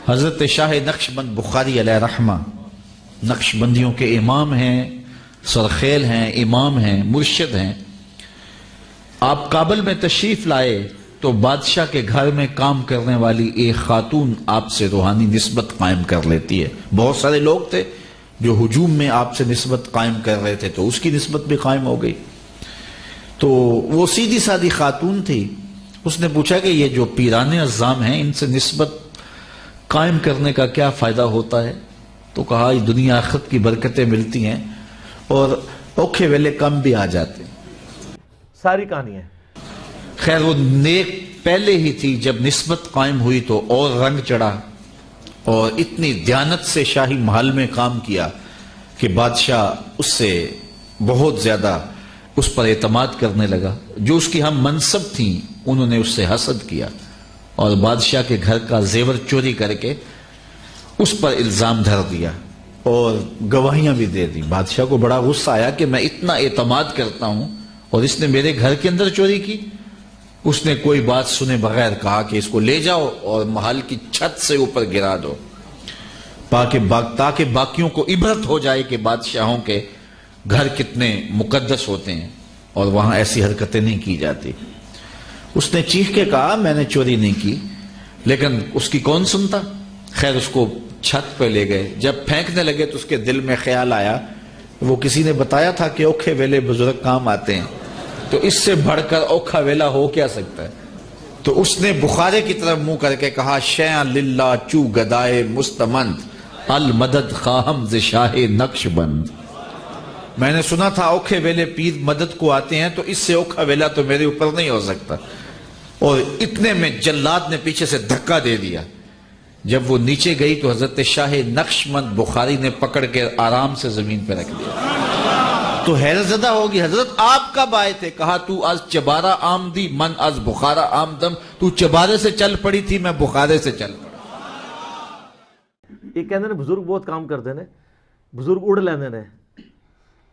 حضرت شاہ نقشبند بخاری علیہ رحمہ نقشبندیوں کے امام ہیں، سرخیل ہیں، امام ہیں، مرشد ہیں۔ آپ کابل میں تشریف لائے تو بادشاہ کے گھر میں کام کرنے والی ایک خاتون آپ سے روحانی نسبت قائم کر لیتی ہے۔ بہت سارے لوگ تھے جو ہجوم میں آپ سے نسبت قائم کر رہے تھے، تو اس کی نسبت بھی قائم ہو گئی۔ تو وہ سیدھی سادھی خاتون تھی، اس نے پوچھا کہ یہ جو پیران عظام ہیں، ان سے نسبت قائم کرنے کا کیا فائدہ ہوتا ہے؟ تو کہا یہ دنیا آخرت کی برکتیں ملتی ہیں اور اوکھے ویلے کم بھی آ جاتے ہیں۔ ساری کہانی ہے۔ خیر وہ نیک پہلے ہی تھی، جب نسبت قائم ہوئی تو اور رنگ چڑھا، اور اتنی دیانت سے شاہی محل میں کام کیا کہ بادشاہ اس سے بہت زیادہ اس پر اعتماد کرنے لگا۔ جو اس کی ہم منصب تھیں انہوں نے اس سے حسد کیا اور بادشاہ کے گھر کا زیور چوری کر کے اس پر الزام دھر دیا اور گواہیاں بھی دے دی۔ بادشاہ کو بڑا غصہ آیا کہ میں اتنا اعتماد کرتا ہوں اور اس نے میرے گھر کے اندر چوری کی۔ اس نے کوئی بات سنے بغیر کہا کہ اس کو لے جاؤ اور محل کی چھت سے اوپر گرا دو، تاکہ باقیوں کو عبرت ہو جائے کہ بادشاہوں کے گھر کتنے مقدس ہوتے ہیں اور وہاں ایسی حرکتیں نہیں کی جاتی۔ اس نے چیخ کے کہا میں نے چوری نہیں کی، لیکن اس کی کون سنتا؟ خیر اس کو چھت پہ لے گئے۔ جب پھینکنے لگے تو اس کے دل میں خیال آیا، وہ کسی نے بتایا تھا کہ اوکھے ویلے بزرگ کام آتے ہیں، تو اس سے بڑھ کر اوکھا ویلا ہو کیا سکتا ہے؟ تو اس نے بخارے کی طرف منہ کر کے کہا شیئا للہ چو گدائے مستمند المدد خواہم ز شاہ نقش بند۔ میں نے سنا تھا اوکھے ویلے پیر مدد کو آتے ہیں، تو اس سے اوکھا ویلا تو میرے اوپر نہیں ہو سکتا۔ اور اتنے میں جلاد نے پیچھے سے دھکا دے دیا۔ جب وہ نیچے گئی تو حضرت شاہ نقشبند بخاری نے پکڑ کے آرام سے زمین پہ رکھ دیا۔ تو حیرت زدہ ہوگی، حضرت آپ کب آئے تھے؟ کہا تو از چبارہ آمدی من از بخارا آمدم، تو چبارے سے چل پڑی تھی، میں بخارے سے چل پڑا۔ یہ کہندے نے بزرگ بہت کام کرتے ہیں، بزرگ اڑ لیندے نے۔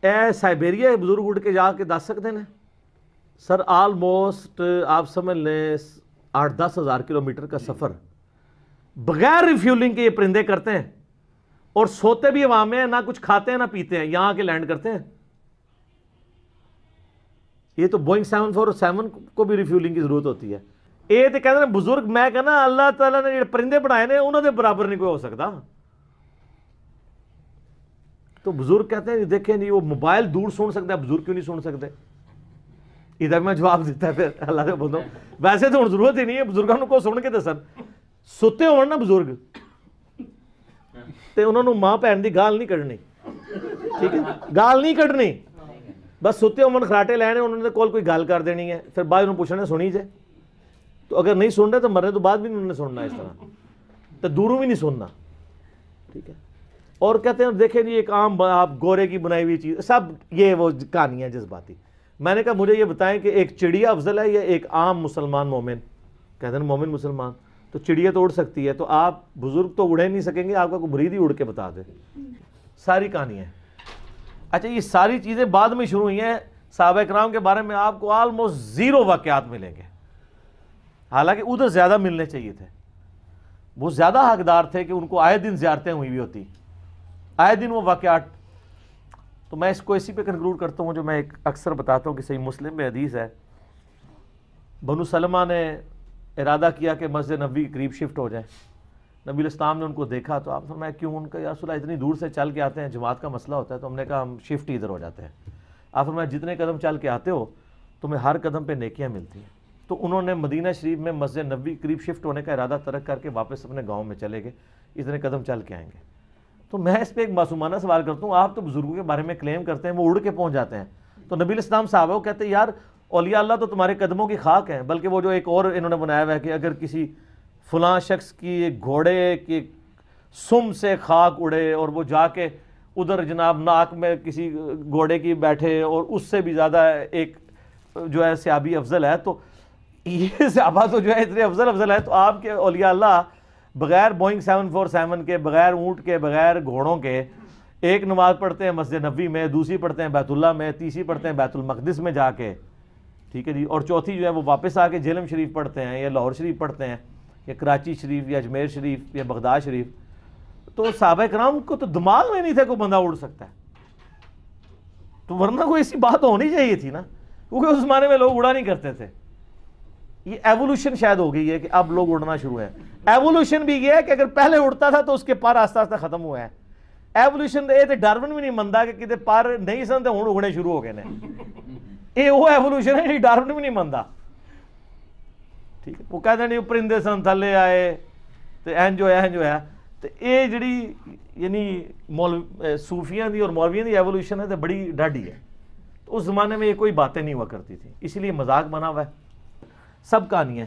اے سائبیریا بزرگ اڑ کے جا کے دس سکتے ہیں سر؟ آلموسٹ آپ سمجھ لیں 8-10 ہزار کلومیٹر کا سفر بغیر ریفیولنگ کے یہ پرندے کرتے ہیں، اور سوتے بھی عوام میں، نہ کچھ کھاتے ہیں نہ پیتے ہیں، یہاں کے لینڈ کرتے ہیں۔ یہ تو بوئنگ 747 کو بھی ریفیولنگ کی ضرورت ہوتی ہے۔ یہ تو کہتے ہیں بزرگ، میں کہنا اللہ تعالیٰ نے پرندے بنائے نے انہوں نے برابر نہیں کوئی ہو سکتا۔ تو بزرگ کہتے ہیں دیکھیں نہیں، وہ موبائل دور سن سکتا ہے، بزرگ کیوں نہیں سن سکتے؟ ادھر میں جواب دیتا ہے پھر اللہ سے بولتا ہوں ویسے تو ضرورت ہی نہیں ہے بزرگوں کو سن کے دسن، ستے ہو نا بزرگ تے انہوں نے ماں بھن دی گال نہیں کڈنی، ٹھیک ہے، گال نہیں کڈنی، بس ستے ہو خراٹے لینے، انہوں نے کول کوئی گال کر دینی ہے، پھر بعد انہوں پوچھنا سنی جائے، تو اگر نہیں سن رہے تو مرنے تو بعد بھی انہوں نے سننا اس طرح، تو دوروں بھی نہیں سننا، ٹھیک ہے۔ اور کہتے ہیں دیکھیں جی ایک عام آپ گورے کی بنائی ہوئی چیز، سب یہ وہ کہانی ہے جذباتی۔ میں نے کہا مجھے یہ بتائیں کہ ایک چڑیا افضل ہے یا ایک عام مسلمان مومن؟ کہتے ہیں مومن مسلمان، تو چڑیا تو اڑ سکتی ہے، تو آپ بزرگ تو اڑے نہیں سکیں گے، آپ کا کوئی مرید ہی اڑ کے بتا دے۔ ساری کہانی ہے۔ اچھا یہ ساری چیزیں بعد میں شروع ہوئی ہیں، صحابہ کرام کے بارے میں آپ کو آلموسٹ 0 واقعات ملیں گے، حالانکہ ادھر زیادہ ملنے چاہیے تھے، وہ زیادہ حقدار تھے کہ ان کو آئے دن زیارتیں ہوئی بھی ہوتی، آئے دن وہ واقعات۔ تو میں اس کو اسی پہ کنکلوڈ کرتا ہوں جو میں ایک اکثر بتاتا ہوں کہ صحیح مسلم میں حدیث ہے، بنو سلمہ نے ارادہ کیا کہ مسجد نبوی کے قریب شفٹ ہو جائیں۔ نبی الاسلام نے ان کو دیکھا تو آپ فرمایا کیوں؟ ان کا یا رسول اللہ اتنی دور سے چل کے آتے ہیں، جماعت کا مسئلہ ہوتا ہے، تو ہم نے کہا ہم شفٹ ہی ادھر ہو جاتے ہیں۔ آپ فرمایا جتنے قدم چل کے آتے ہو تمہیں ہر قدم پہ نیکیاں ملتی ہیں۔ تو انہوں نے مدینہ شریف میں مسجد نبوی کے قریب شفٹ ہونے کا ارادہ ترک کر کے واپس اپنے گاؤں میں چلے گئے، اتنے قدم چل کے آئیں گے۔ تو میں اس پہ ایک معصومانہ سوال کرتا ہوں، آپ تو بزرگوں کے بارے میں کلیم کرتے ہیں وہ اڑ کے پہنچ جاتے ہیں، تو نبی الاسلام صحابہ کو کہتے ہیں یار اولیاء اللہ تو تمہارے قدموں کی خاک ہیں، بلکہ وہ جو ایک اور انہوں نے بنایا ہوا ہے کہ اگر کسی فلاں شخص کی ایک گھوڑے کی سم سے خاک اڑے اور وہ جا کے ادھر جناب ناک میں کسی گھوڑے کی بیٹھے اور اس سے بھی زیادہ ایک جو ہے صحابی افضل ہے، تو یہ صحابہ تو جو ہے اتنے افضل ہے، تو آپ کے اولیاء اللہ بغیر بوئنگ 747 کے، بغیر اونٹ کے، بغیر گھوڑوں کے ایک نماز پڑھتے ہیں مسجد نبوی میں، دوسری پڑھتے ہیں بیت اللہ میں، تیسری پڑھتے ہیں بیت المقدس میں جا کے، ٹھیک ہے جی، اور چوتھی جو ہے وہ واپس آ کے جہلم شریف پڑھتے ہیں یا لاہور شریف پڑھتے ہیں یا کراچی شریف یا اجمیر شریف یا بغداد شریف، تو صحابہ کرام کو تو دماغ میں نہیں تھا کوئی بندہ اڑ سکتا ہے، تو ورنہ کوئی ایسی بات ہونی چاہیے تھی نا، کیونکہ اس زمانے میں لوگ اڑا نہیں کرتے تھے۔ یہ ایوولوشن شاید ہو گئی ہے کہ اب لوگ اڑنا شروع ہے۔ ایوولوشن بھی یہ ہے کہ اگر پہلے اڑتا تھا تو اس کے پر آہستہ آہستہ ختم ہوا ہے۔ ایوولوشن یہ تو ڈارون بھی نہیں منتا کہ کتے پر نہیں سن تو ہوں اڑنے شروع ہو گئے نے، یہ وہ ایوولوشن ہے جی ڈارون بھی نہیں منتا، ٹھیک ہے۔ وہ کہتے ہیں پرندے سن تھلے آئے تو اینج ہویا تو یہ جڑی یعنی صوفیاں دی اور مولویاں دی ایوولوشن ہے تو بڑی ڈاڈی ہے، تو اس زمانے میں یہ کوئی باتیں نہیں ہوا کرتی تھی، اسی لیے مذاق بنا ہوا ہے، سب کہانی ہے۔